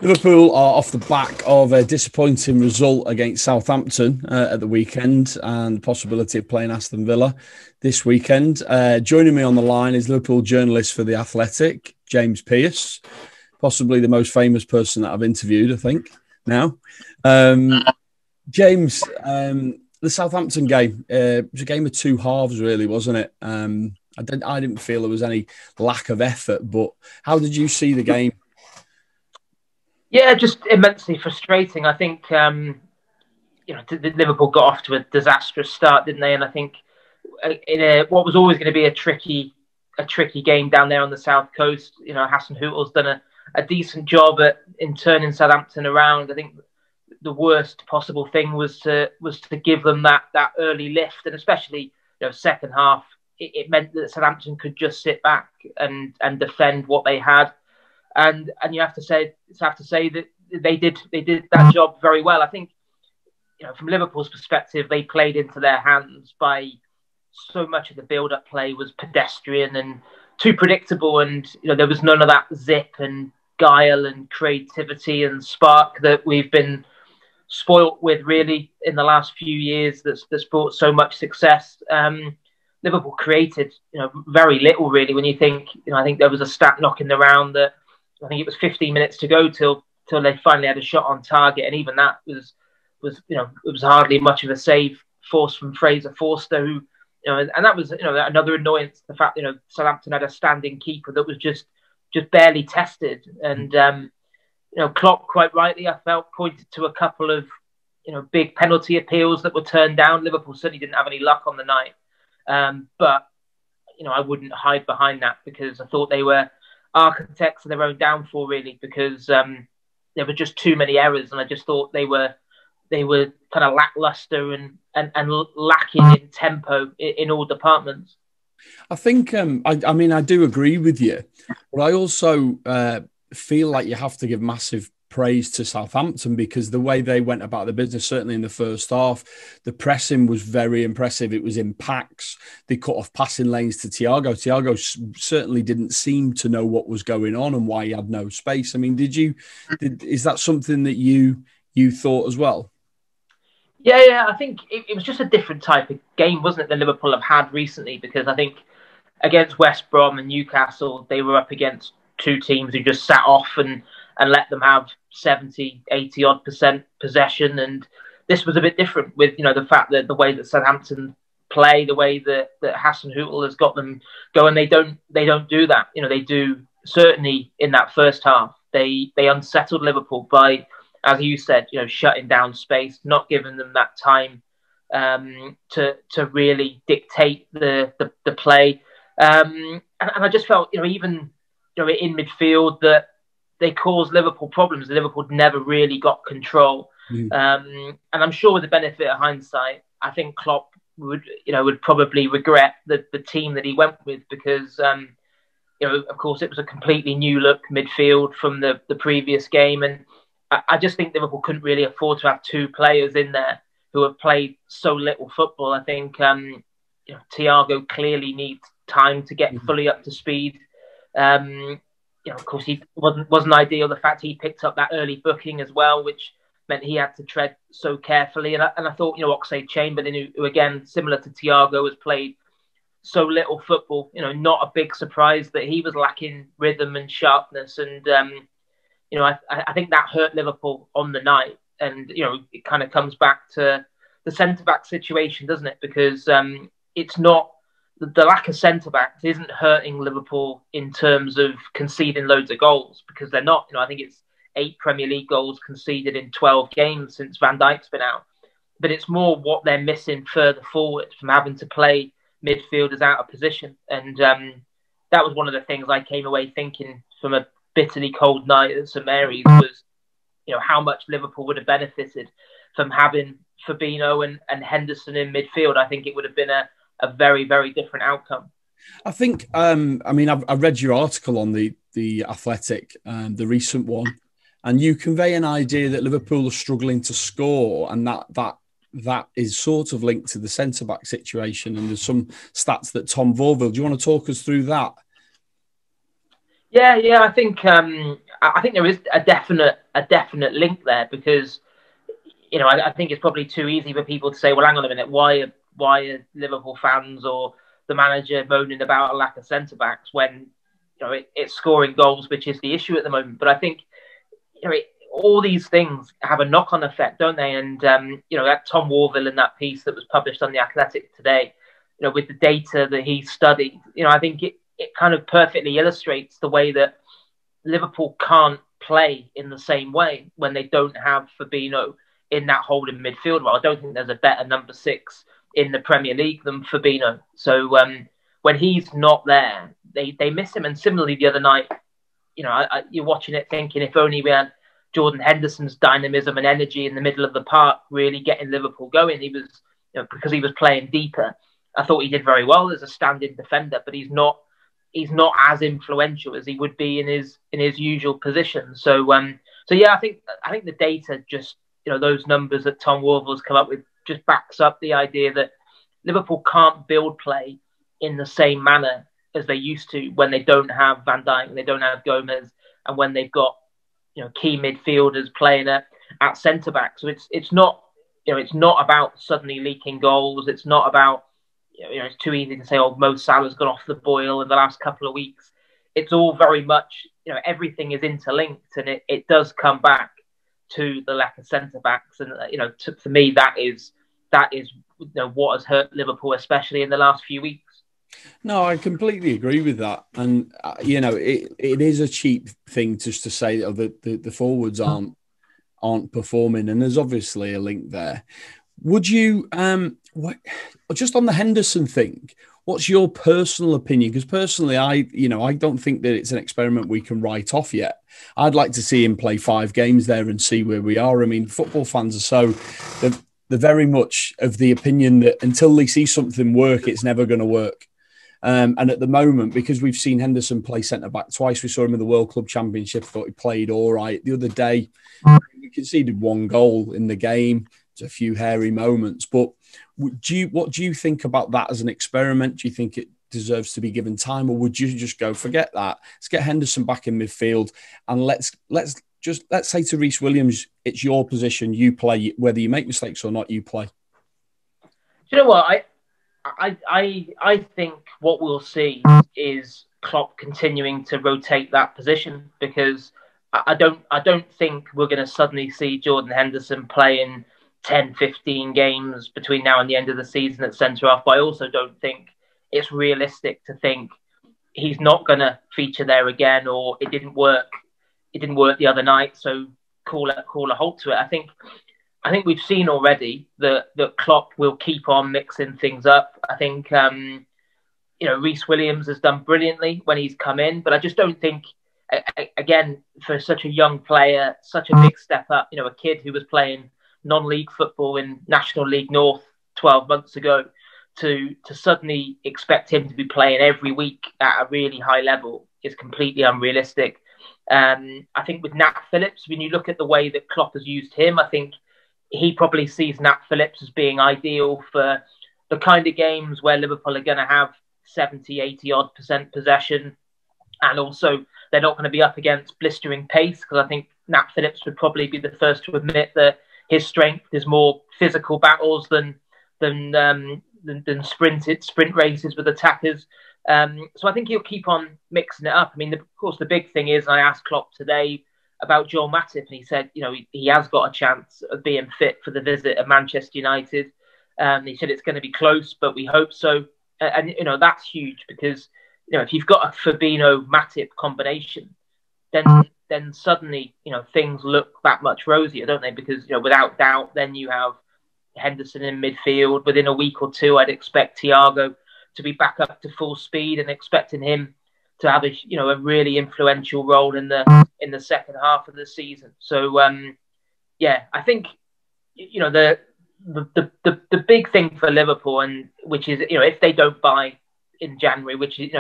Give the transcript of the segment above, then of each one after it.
Liverpool are off the back of a disappointing result against Southampton at the weekend and the possibility of playing Aston Villa this weekend. Joining me on the line is Liverpool journalist for The Athletic, James Pearce, possibly the most famous person that I've interviewed, I think, now. James, the Southampton game, it was a game of two halves, really, wasn't it? I didn't feel there was any lack of effort, but how did you see the game? Yeah, just immensely frustrating. I think Liverpool got off to a disastrous start, didn't they? And I think in what was always going to be a tricky game down there on the south coast, Hassan Hüttl's done a decent job in turning Southampton around. I think the worst possible thing was to give them that early lift, and especially second half, it meant that Southampton could just sit back and defend what they had. And you have to say that they did that job very well. I think, from Liverpool's perspective, they played into their hands by so much of the build-up play was pedestrian and too predictable, and there was none of that zip and guile and creativity and spark that we've been spoilt with really in the last few years. That's brought so much success. Liverpool created very little really. When you think, I think there was a stat knocking around that. I think it was 15 minutes to go till they finally had a shot on target, and even that was it was hardly much of a save force from Fraser Forster, who and that was another annoyance, the fact Southampton had a standing keeper that was just barely tested, and Klopp, quite rightly, I felt, pointed to a couple of big penalty appeals that were turned down. Liverpool certainly didn't have any luck on the night, but I wouldn't hide behind that, because I thought they were architects of their own downfall, really, because there were just too many errors, and I just thought they were kind of lackluster and lacking in tempo in all departments. I think I do agree with you, but I also feel like you have to give massive praise to Southampton, because the way they went about the business, certainly in the first half, the pressing was very impressive. It was in packs. They cut off passing lanes to Thiago. Thiago certainly didn't seem to know what was going on and why he had no space. I mean, is that something that you thought as well? Yeah. I think it was just a different type of game, wasn't it, that Liverpool have had recently? Because I think against West Brom and Newcastle, they were up against two teams who just sat off and let them have 70, 80% possession. And this was a bit different with, the fact that the way that Southampton play, the way that Hassan Hüttl has got them going, they don't do that. They do, certainly in that first half, they unsettled Liverpool by, as you said, shutting down space, not giving them that time to really dictate the play. And I just felt, even in midfield, that they caused Liverpool problems. Liverpool never really got control. And I'm sure, with the benefit of hindsight, I think Klopp would probably regret the team that he went with, because of course it was a completely new look midfield from the previous game, and I just think Liverpool couldn't really afford to have two players in there who have played so little football. I think Thiago clearly needs time to get fully up to speed. Of course, he wasn't ideal. The fact he picked up that early booking as well, which meant he had to tread so carefully. And I thought, Oxlade-Chamberlain, who again, similar to Thiago, has played so little football, not a big surprise that he was lacking rhythm and sharpness. And, I think that hurt Liverpool on the night. And, it kind of comes back to the centre-back situation, doesn't it? Because it's not, the lack of centre-backs isn't hurting Liverpool in terms of conceding loads of goals, because they're not. I think it's 8 Premier League goals conceded in 12 games since Van Dijk's been out. But it's more what they're missing further forward from having to play midfielders out of position. And that was one of the things I came away thinking from a bitterly cold night at St Mary's was, how much Liverpool would have benefited from having Fabinho and Henderson in midfield. I think it would have been a very, very different outcome. I think, I've read your article on the Athletic, the recent one, and you convey an idea that Liverpool are struggling to score, and that is sort of linked to the centre-back situation, and there's some stats that Tom Vorville. Do you want to talk us through that? Yeah, I think I think there is a definite link there, because I think it's probably too easy for people to say, well, hang on a minute, why are Liverpool fans or the manager moaning about a lack of centre backs when it's scoring goals, which is the issue at the moment. But I think all these things have a knock-on effect, don't they? And that Tom Warville in that piece that was published on The Athletic today, with the data that he studied, I think it kind of perfectly illustrates the way that Liverpool can't play in the same way when they don't have Fabinho in that holding midfield role. I don't think there's a better number 6 in the Premier League than Fabinho. So when he's not there, they miss him. And similarly, the other night, you're watching it thinking, if only we had Jordan Henderson's dynamism and energy in the middle of the park really getting Liverpool going. He was, because he was playing deeper. I thought he did very well as a stand-in defender, but he's not as influential as he would be in his usual position. So yeah, I think the data just, those numbers that Tom Warville's come up with just backs up the idea that Liverpool can't build play in the same manner as they used to when they don't have Van Dijk and they don't have Gomez, and when they've got key midfielders playing at centre back. So it's not about suddenly leaking goals. It's not about it's too easy to say, oh, Mo Salah's gone off the boil in the last couple of weeks. It's all very much everything is interlinked, and it does come back to the lack of centre backs. And for me, that is what has hurt Liverpool, especially in the last few weeks. No, I completely agree with that. And, it is a cheap thing just to say that the forwards aren't performing. And there's obviously a link there. Would you, just on the Henderson thing, what's your personal opinion? Because personally, I don't think that it's an experiment we can write off yet. I'd like to see him play 5 games there and see where we are. I mean, football fans are they're very much of the opinion that until they see something work, it's never going to work. And at the moment, because we've seen Henderson play centre-back twice, we saw him in the World Club Championship, thought he played all right. The other day, we conceded 1 goal in the game. There's a few hairy moments. But what do you think about that as an experiment? Do you think it deserves to be given time? Or would you just go, forget that, let's get Henderson back in midfield and let's say to Reece Williams, it's your position, you play, whether you make mistakes or not, you play? Do you know what? I think what we'll see is Klopp continuing to rotate that position, because I don't think we're going to suddenly see Jordan Henderson playing 10, 15 games between now and the end of the season at centre-half. But I also don't think it's realistic to think he's not going to feature there again, or it didn't work the other night, so call a halt to it. I think we've seen already that Klopp will keep on mixing things up. I think Reece Williams has done brilliantly when he's come in, but I just don't think, again, for such a young player, such a big step up, a kid who was playing non-league football in National League North 12 months ago, to suddenly expect him to be playing every week at a really high level is completely unrealistic. I think with Nat Phillips, when you look at the way that Klopp has used him, I think he probably sees Nat Phillips as being ideal for the kind of games where Liverpool are going to have 70, 80% possession. And also, they're not going to be up against blistering pace, because I think Nat Phillips would probably be the first to admit that his strength is more physical battles than sprint races with attackers. So I think he'll keep on mixing it up. I mean, of course, the big thing is, I asked Klopp today about Joel Matip, and he said, he has got a chance of being fit for the visit of Manchester United. He said it's going to be close, but we hope so. And that's huge, because if you've got a Fabinho-Matip combination, then suddenly things look that much rosier, don't they? Because without doubt, then you have Henderson in midfield. Within a week or two, I'd expect Thiago to be back up to full speed, and expecting him to have a really influential role in the second half of the season. So I think the big thing for Liverpool, and which is if they don't buy in January, which is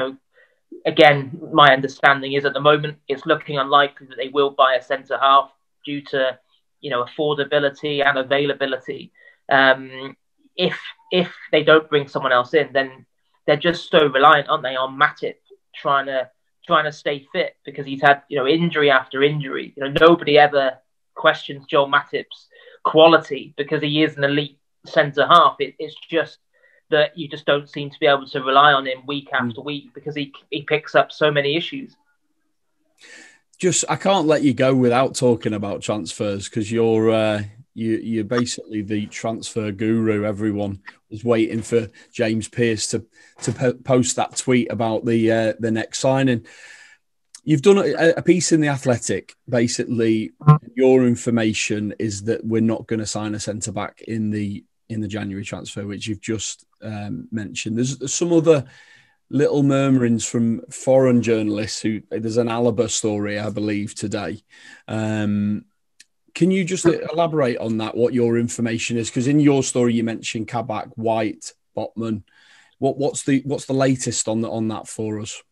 again, my understanding is at the moment it's looking unlikely that they will buy a centre half due to affordability and availability. If they don't bring someone else in, then they're just so reliant, aren't they, on Matip trying trying to stay fit because he's had, injury after injury. Nobody ever questions Joel Matip's quality because he is an elite centre half. It's just that you just don't seem to be able to rely on him week after week because he picks up so many issues. I can't let you go without talking about transfers because you're basically the transfer guru. Everyone was waiting for James Pearce to post that tweet about the next signing. You've done a piece in The Athletic. Basically, your information is that we're not going to sign a centre-back in the January transfer, which you've just mentioned. There's some other little murmurings from foreign journalists there's an Alaba story, I believe, today. Can you just elaborate on that, what your information is? Because in your story, you mentioned Kabak, White, Botman. What's the latest on that for us?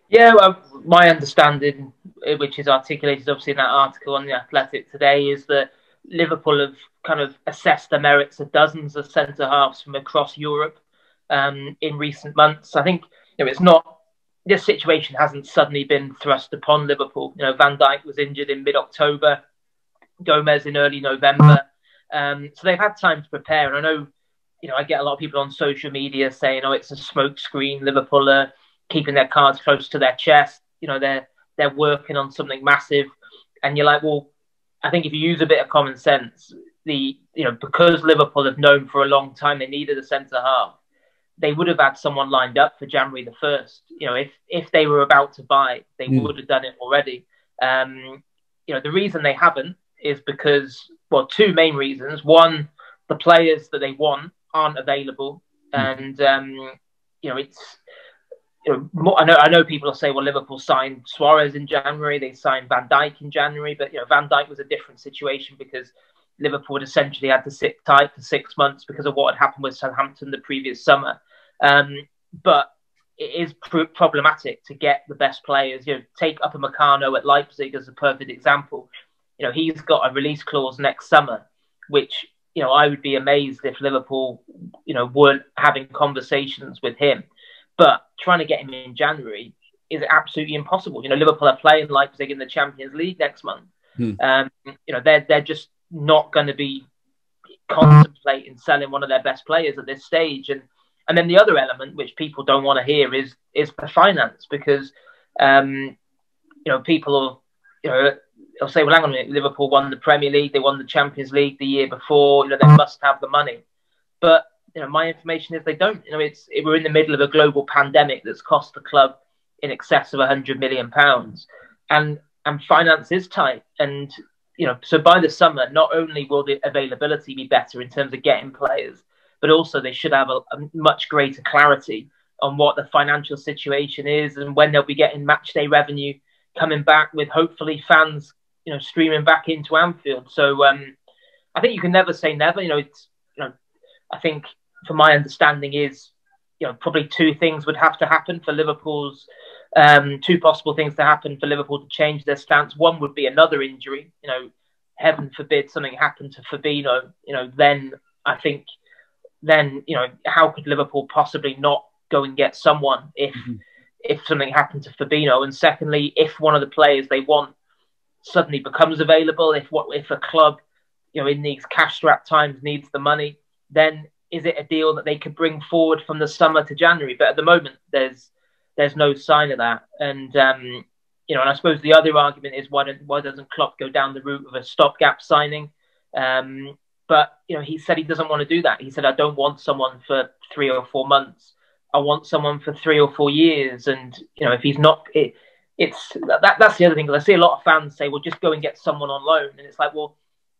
Yeah, well, my understanding, which is articulated obviously in that article on The Athletic today, is that Liverpool have kind of assessed the merits of dozens of centre-halves from across Europe in recent months. I think this situation hasn't suddenly been thrust upon Liverpool. Van Dijk was injured in mid-October, Gomez in early November. So they've had time to prepare. And I know, I get a lot of people on social media saying, it's a smokescreen. Liverpool are keeping their cards close to their chest. They're working on something massive. And you're like, well, I think if you use a bit of common sense, because Liverpool have known for a long time they needed a centre-half, they would have had someone lined up for January the 1st. If they were about to buy, they would have done it already. The reason they haven't is because, two main reasons. One, the players that they want aren't available. And, I know people will say, well, Liverpool signed Suarez in January, they signed Van Dijk in January, but Van Dijk was a different situation because Liverpool had essentially had to sit tight for 6 months because of what had happened with Southampton the previous summer. But it is problematic to get the best players. Take Upamecano at Leipzig as a perfect example. He's got a release clause next summer, which I would be amazed if Liverpool weren't having conversations with him. But trying to get him in January is absolutely impossible. Liverpool are playing Leipzig in the Champions League next month. They're just not going to be contemplating selling one of their best players at this stage. And then the other element, which people don't want to hear, is the finance, because people will say, well, hang on a minute, Liverpool won the Premier League, they won the Champions League the year before, they must have the money. But my information is they don't. We're in the middle of a global pandemic that's cost the club in excess of £100 million, and finance is tight. And so by the summer, not only will the availability be better in terms of getting players, but also they should have a much greater clarity on what the financial situation is and when they'll be getting match day revenue coming back, with hopefully fans streaming back into Anfield. So I think you can never say never. I think, from my understanding, is probably two things would have to happen for Liverpool's two possible things to happen for Liverpool to change their stance. One would be another injury. Heaven forbid something happened to Fabinho. Then I think how could Liverpool possibly not go and get someone if something happened to Fabinho? And secondly, if one of the players they want suddenly becomes available, if a club in these cash-strapped times needs the money, then is it a deal that they could bring forward from the summer to January? But at the moment, there's no sign of that. And and I suppose the other argument is why doesn't Klopp go down the route of a stopgap signing? But he said he doesn't want to do that. He said, I don't want someone for 3 or 4 months. I want someone for 3 or 4 years. And if he's not, that's the other thing. Because I see a lot of fans say, well, just go and get someone on loan. And it's like, well,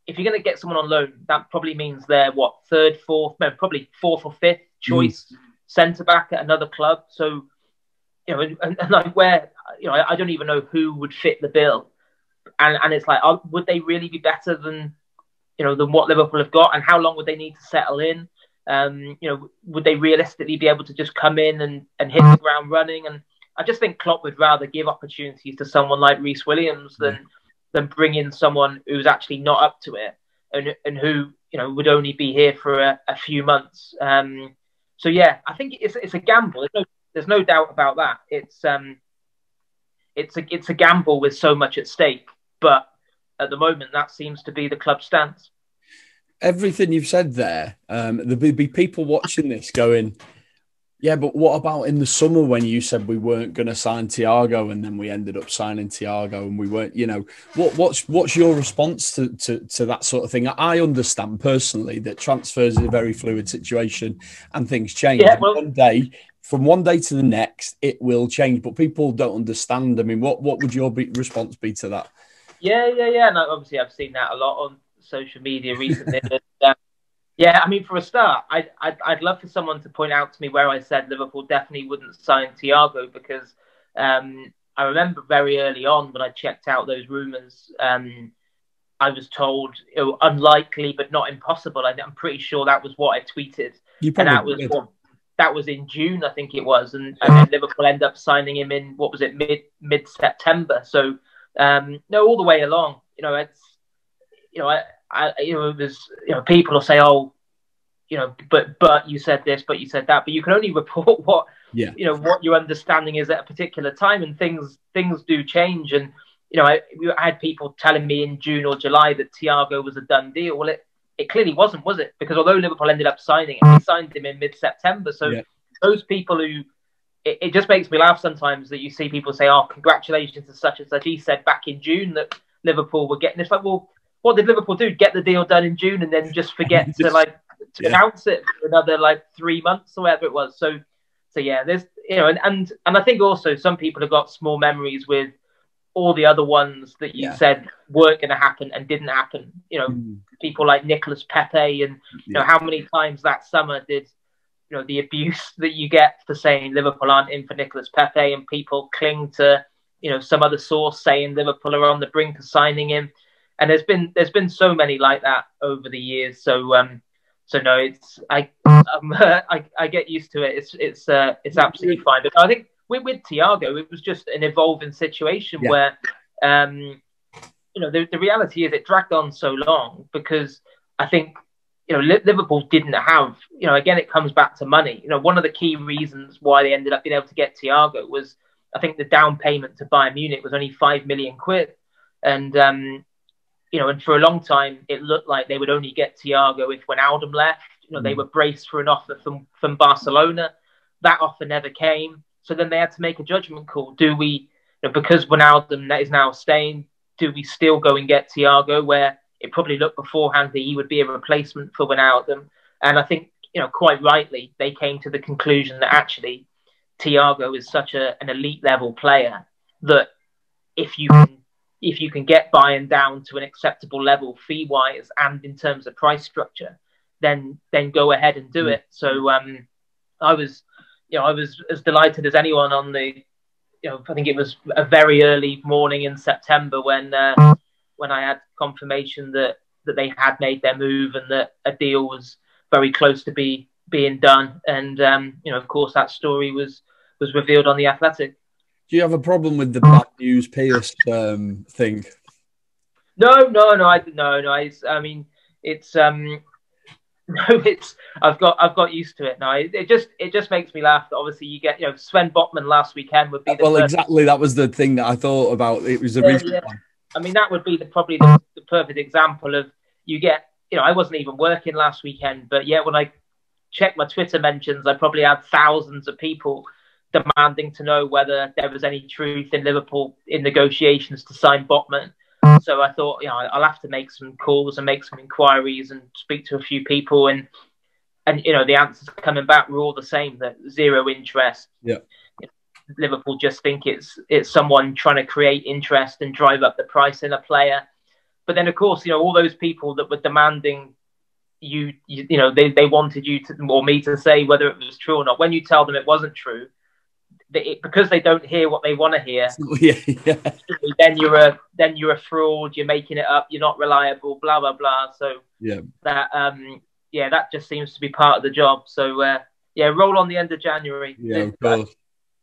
if you're going to get someone on loan, that probably means they're probably fourth or fifth choice centre back at another club. So, and like where, I don't even know who would fit the bill. And it's like, would they really be better than what Liverpool have got? And how long would they need to settle in? Would they realistically be able to just come in and hit the ground running? And I just think Klopp would rather give opportunities to someone like Reece Williams than bring in someone who's actually not up to it and who would only be here for a few months. So yeah, I think it's a gamble. There's no doubt about that. It's it's a gamble with so much at stake. But at the moment, that seems to be the club stance. Everything you've said there, there'll be people watching this going, yeah, but what about in the summer when you said we weren't going to sign Thiago and then we ended up signing Thiago and we weren't, what's your response to that sort of thing? I understand personally that transfers is a very fluid situation and things change. Yeah, well, From one day to the next, it will change, but people don't understand. I mean, what would your response be to that? Yeah. And obviously I've seen that a lot on social media recently. Yeah, I mean, for a start, I'd love for someone to point out to me where I said Liverpool definitely wouldn't sign Thiago, because I remember very early on when I checked out those rumours, I was told unlikely but not impossible. I'm pretty sure that was what I tweeted, and that was in June, I think it was, and then Liverpool ended up signing him in, what was it, mid September. So no, all the way along, it's it was, people will say, oh, but you said this, but you said that, but you can only report what your understanding is at a particular time, and things do change. And I had people telling me in June or July that Thiago was a done deal. Well, it clearly wasn't, was it? Because although Liverpool ended up signing him, we signed him in mid-September. So those people who, it just makes me laugh sometimes that you see people say, oh, congratulations to such and such. He said back in June that Liverpool were getting this. Like, well, what did Liverpool do? Get the deal done in June and then just forget to announce it for another 3 months or whatever it was. So yeah, there's and I think also some people have got small memories with all the other ones that you said weren't going to happen and didn't happen. People like Nicolas Pepe, and how many times that summer did the abuse that you get for saying Liverpool aren't in for Nicolas Pepe, and people cling to some other source saying Liverpool are on the brink of signing him. And there's been so many like that over the years. So no, it's I get used to it. It's absolutely fine. But I think with Thiago, it was just an evolving situation where the reality is it dragged on so long because I think Liverpool didn't have again, it comes back to money. One of the key reasons why they ended up being able to get Thiago was, I think, the down payment to Bayern Munich was only £5 million, and and for a long time, it looked like they would only get Thiago if Wijnaldum left. They were braced for an offer from Barcelona. That offer never came. So then they had to make a judgment call. Do we, because Wijnaldum is now staying, do we still go and get Thiago, where it probably looked beforehand that he would be a replacement for Wijnaldum? And I think, quite rightly, they came to the conclusion that actually Thiago is such an elite level player that if you can get Bayern down to an acceptable level fee-wise and in terms of price structure, then go ahead and do it. So I was as delighted as anyone on the, I think it was a very early morning in September when I had confirmation that they had made their move and that a deal was very close to being done. And of course, that story was revealed on The Athletic. Do you have a problem with the bad news Pearce thing? No. I mean, it's I've got used to it now. It just makes me laugh that obviously you get Sven Botman last weekend would be exactly, that was the thing that I thought about. It was the recent one. I mean, that would be probably the perfect example of, you get I wasn't even working last weekend, but when I checked my Twitter mentions, I probably had thousands of people demanding to know whether there was any truth in Liverpool in negotiations to sign Botman. So I thought, I'll have to make some calls and make some inquiries and speak to a few people, and the answers coming back were all the same, that zero interest. Yeah, Liverpool just think it's someone trying to create interest and drive up the price in a player. But then, of course, all those people that were demanding they wanted you to, or me to say whether it was true or not. When you tell them it wasn't true, because they don't hear what they want to hear. Then you're a fraud. You're making it up. You're not reliable. Blah blah blah. So that just seems to be part of the job. So roll on the end of January. Yeah, of course.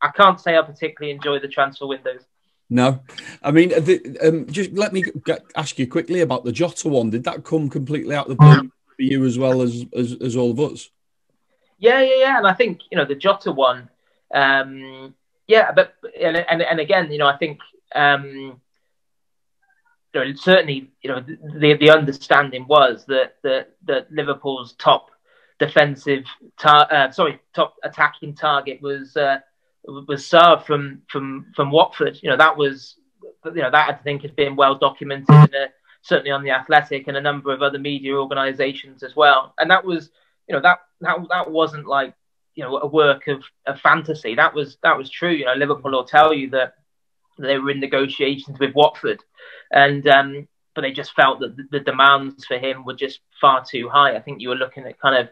I can't say I particularly enjoy the transfer windows. No, I mean, just let me ask you quickly about the Jota one. Did that come completely out of the blue for you as well as all of us? Yeah. And I think the Jota one. Yeah, but and again, I think certainly, the understanding was that Liverpool's top top attacking target was Sarr from Watford. That I think has been well documented, certainly on the Athletic and a number of other media organisations as well. And that was, that wasn't like a work of fantasy. That was true. Liverpool will tell you that they were in negotiations with Watford, and but they just felt that the demands for him were just far too high. I think you were looking at kind of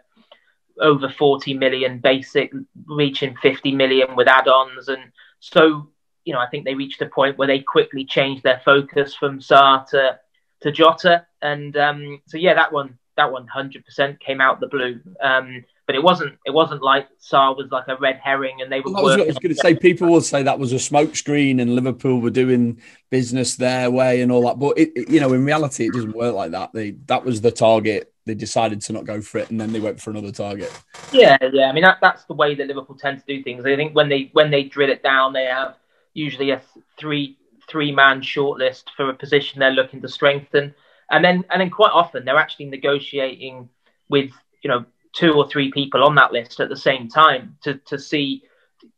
over 40 million basic, reaching 50 million with add-ons, and so I think they reached a point where they quickly changed their focus from Sarr to Jota, and so yeah, that one 100% came out the blue. But it wasn't like Sarr was like a red herring and they were working. I was going to say, people will say that was a smokescreen and Liverpool were doing business their way and all that. But, in reality, it doesn't work like that. That was the target. They decided to not go for it and then they went for another target. Yeah. I mean, that's the way that Liverpool tend to do things. I think when they drill it down, they have usually a three-man shortlist for a position they're looking to strengthen. And then quite often they're actually negotiating with, 2 or 3 people on that list at the same time to see,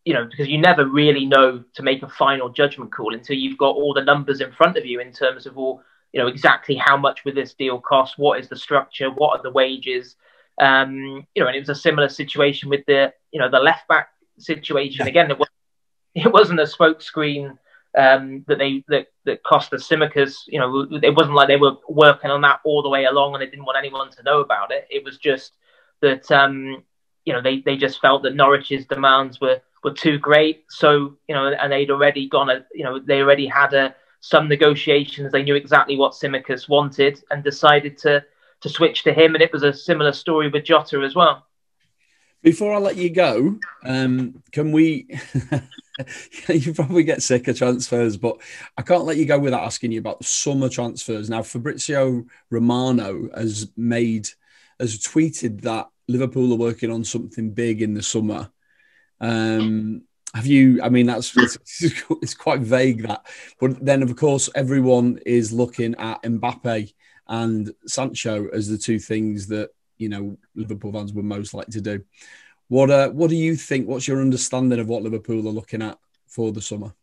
because you never really know to make a final judgment call until you've got all the numbers in front of you in terms of exactly how much will this deal cost, what is the structure, what are the wages, and it was a similar situation with the left back situation. Again, it wasn't a smokescreen that cost the Tsimikas. It wasn't like they were working on that all the way along and they didn't want anyone to know about it. It was just that they just felt that Norwich's demands were too great. So and they'd already they already had some negotiations. They knew exactly what Tsimikas wanted and decided to switch to him. And it was a similar story with Jota as well. Before I let you go, can we? You probably get sick of transfers, but I can't let you go without asking you about the summer transfers. Now, Fabrizio Romano has tweeted that Liverpool are working on something big in the summer. Have you? I mean, it's quite vague that, but then of course everyone is looking at Mbappe and Sancho as the two things that Liverpool fans would most like to do. What do you think? What's your understanding of what Liverpool are looking at for the summer?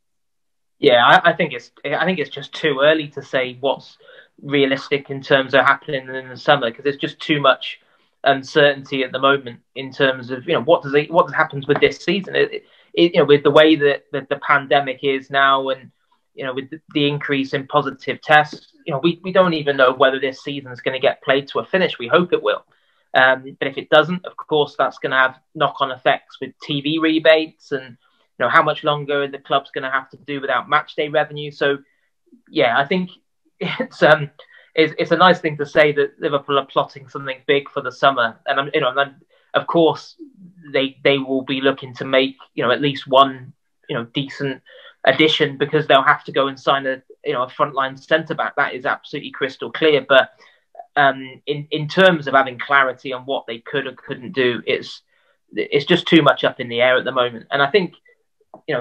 Yeah, I think it's just too early to say what's realistic in terms of happening in the summer, because there's just too much uncertainty at the moment in terms of what happens with this season. With the way that the pandemic is now, and with the increase in positive tests, we don't even know whether this season is going to get played to a finish. We hope it will. But if it doesn't, of course, that's going to have knock-on effects with TV rebates and how much longer the club's going to have to do without matchday revenue. So, yeah, I think it's a nice thing to say that Liverpool are plotting something big for the summer, and of course they will be looking to make at least one decent addition, because they'll have to go and sign a frontline centre-back. That is absolutely crystal clear. But in terms of having clarity on what they could or couldn't do, it's just too much up in the air at the moment. And I think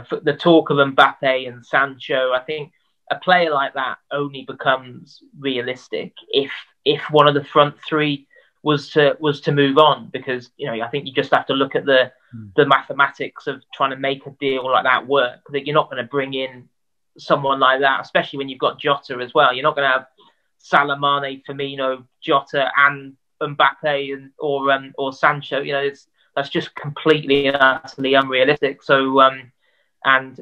for the talk of Mbappe and Sancho, I think a player like that only becomes realistic if one of the front three was to move on, because I think you just have to look at the mathematics of trying to make a deal like that work. That you're not going to bring in someone like that, especially when you've got Jota as well. You're not going to have Salah, Mane, Firmino, Jota, and Mbappe or Sancho. That's just completely and utterly unrealistic. So at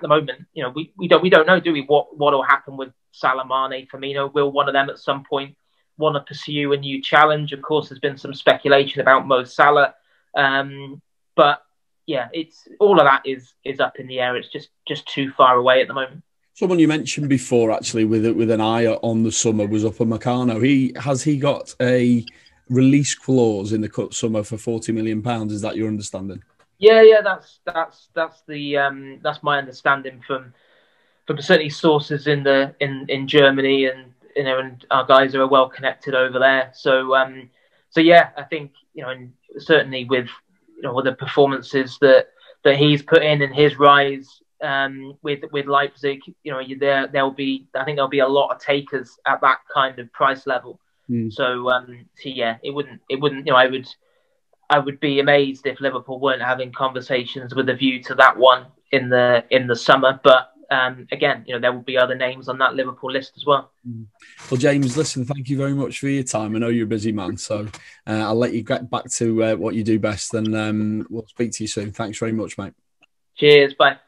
the moment, we don't know, do we, what will happen with Salah, Mane, Firmino? Will one of them at some point want to pursue a new challenge? Of course, there's been some speculation about Mo Salah, but yeah, it's all of that is up in the air. It's just too far away at the moment. Someone you mentioned before, actually, with an eye on the summer, was Upamecano. Has he got a release clause in the summer for £40 million? Is that your understanding? Yeah, that's my understanding from certainly sources in Germany, and and our guys are well connected over there. So yeah, I think and certainly with with the performances that that he's put in his rise with Leipzig, you know, there'll be a lot of takers at that kind of price level. So yeah, it wouldn't, you know, I would be amazed if Liverpool weren't having conversations with a view to that one in the summer. But again, you know, there will be other names on that Liverpool list as well. Well, James, listen, thank you very much for your time. I know you're a busy man, so I'll let you get back to what you do best, and we'll speak to you soon. Thanks very much, mate. Cheers, bye.